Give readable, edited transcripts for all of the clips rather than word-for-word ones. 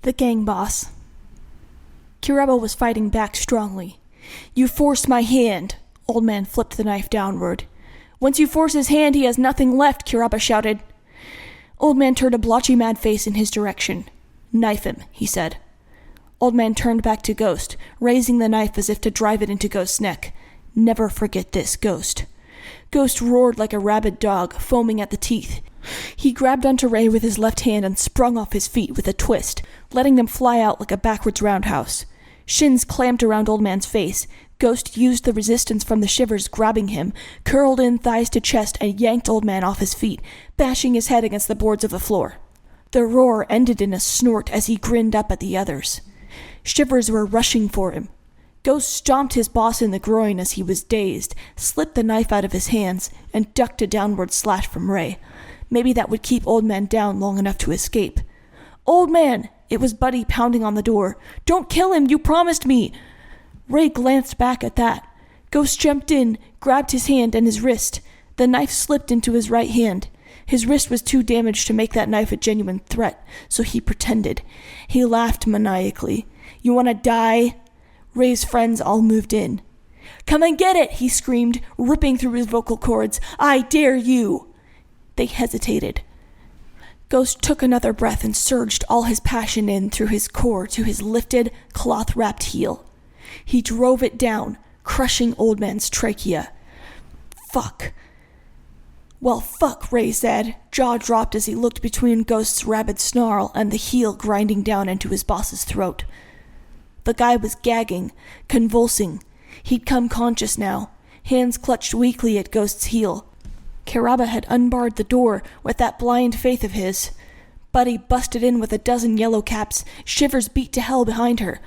The gang boss. Kiraba was fighting back strongly. "You forced my hand." Old Man flipped the knife downward. "Once you force his hand, he has nothing left," Kiraba shouted. Old Man turned a blotchy mad face in his direction. "Knife him," he said. Old Man turned back to Ghost, raising the knife as if to drive it into Ghost's neck. "Never forget this, Ghost." Ghost roared like a rabid dog, foaming at the teeth. He grabbed onto Ray with his left hand and sprung off his feet with a twist, letting them fly out like a backwards roundhouse. Shins clamped around Old Man's face. Ghost used the resistance from the shivers, grabbing him, curled in thighs to chest, and yanked Old Man off his feet, bashing his head against the boards of the floor. The roar ended in a snort as he grinned up at the others. Shivers were rushing for him. Ghost stomped his boss in the groin as he was dazed, slipped the knife out of his hands, and ducked a downward slash from Ray. Maybe that would keep Old Man down long enough to escape. "Old Man!" It was Buddy pounding on the door. "Don't kill him! You promised me!" Ray glanced back at that. Ghost jumped in, grabbed his hand and his wrist. The knife slipped into his right hand. His wrist was too damaged to make that knife a genuine threat, so he pretended. He laughed maniacally. "You want to die?" Ray's friends all moved in. "Come and get it!" he screamed, ripping through his vocal cords. "I dare you!" They hesitated. Ghost took another breath and surged all his passion in through his core to his lifted, cloth-wrapped heel. He drove it down, crushing Old Man's trachea. "Fuck." "Well, fuck," Ray said, jaw dropped as he looked between Ghost's rabid snarl and the heel grinding down into his boss's throat. The guy was gagging, convulsing. He'd come conscious now, hands clutched weakly at Ghost's heel. Kiraba had unbarred the door with that blind faith of his. Buddy busted in with a dozen yellow caps. Shivers beat to hell behind her.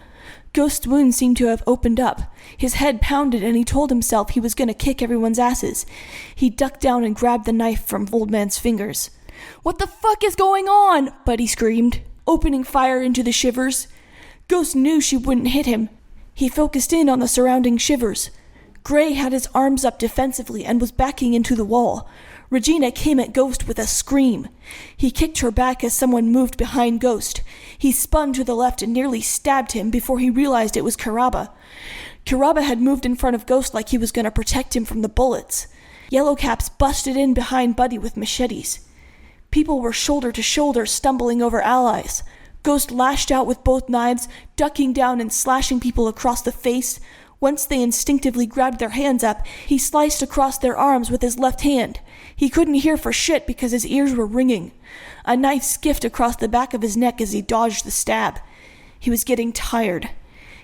Ghost's wound seemed to have opened up. His head pounded and he told himself he was going to kick everyone's asses. He ducked down and grabbed the knife from Old Man's fingers. "What the fuck is going on?" Buddy screamed, opening fire into the shivers. Ghost knew she wouldn't hit him. He focused in on the surrounding shivers. Gray had his arms up defensively and was backing into the wall. Regina came at Ghost with a scream. He kicked her back as someone moved behind Ghost. He spun to the left and nearly stabbed him before he realized it was Kiraba. Kiraba had moved in front of Ghost like he was going to protect him from the bullets. Yellowcaps busted in behind Buddy with machetes. People were shoulder to shoulder, stumbling over allies. Ghost lashed out with both knives, ducking down and slashing people across the face. Once they instinctively grabbed their hands up, he sliced across their arms with his left hand. He couldn't hear for shit because his ears were ringing. A knife skiffed across the back of his neck as he dodged the stab. He was getting tired.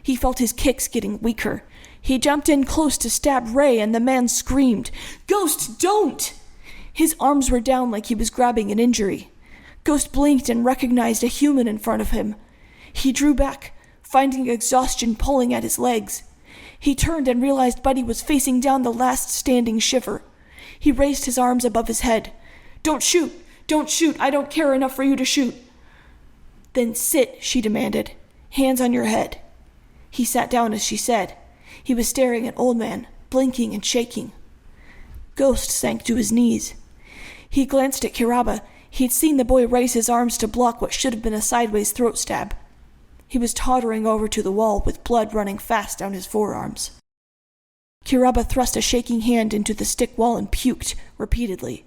He felt his kicks getting weaker. He jumped in close to stab Ray, and the man screamed, "Ghost, don't!" His arms were down like he was grabbing an injury. Ghost blinked and recognized a human in front of him. He drew back, finding exhaustion pulling at his legs. He turned and realized Buddy was facing down the last standing shiver. He raised his arms above his head. "Don't shoot! Don't shoot! I don't care enough for you to shoot!" "Then sit," she demanded. "Hands on your head." He sat down as she said. He was staring at Old Man, blinking and shaking. Ghost sank to his knees. He glanced at Kiraba. He'd seen the boy raise his arms to block what should have been a sideways throat stab. He was tottering over to the wall with blood running fast down his forearms. Kiraba thrust a shaking hand into the stick wall and puked repeatedly.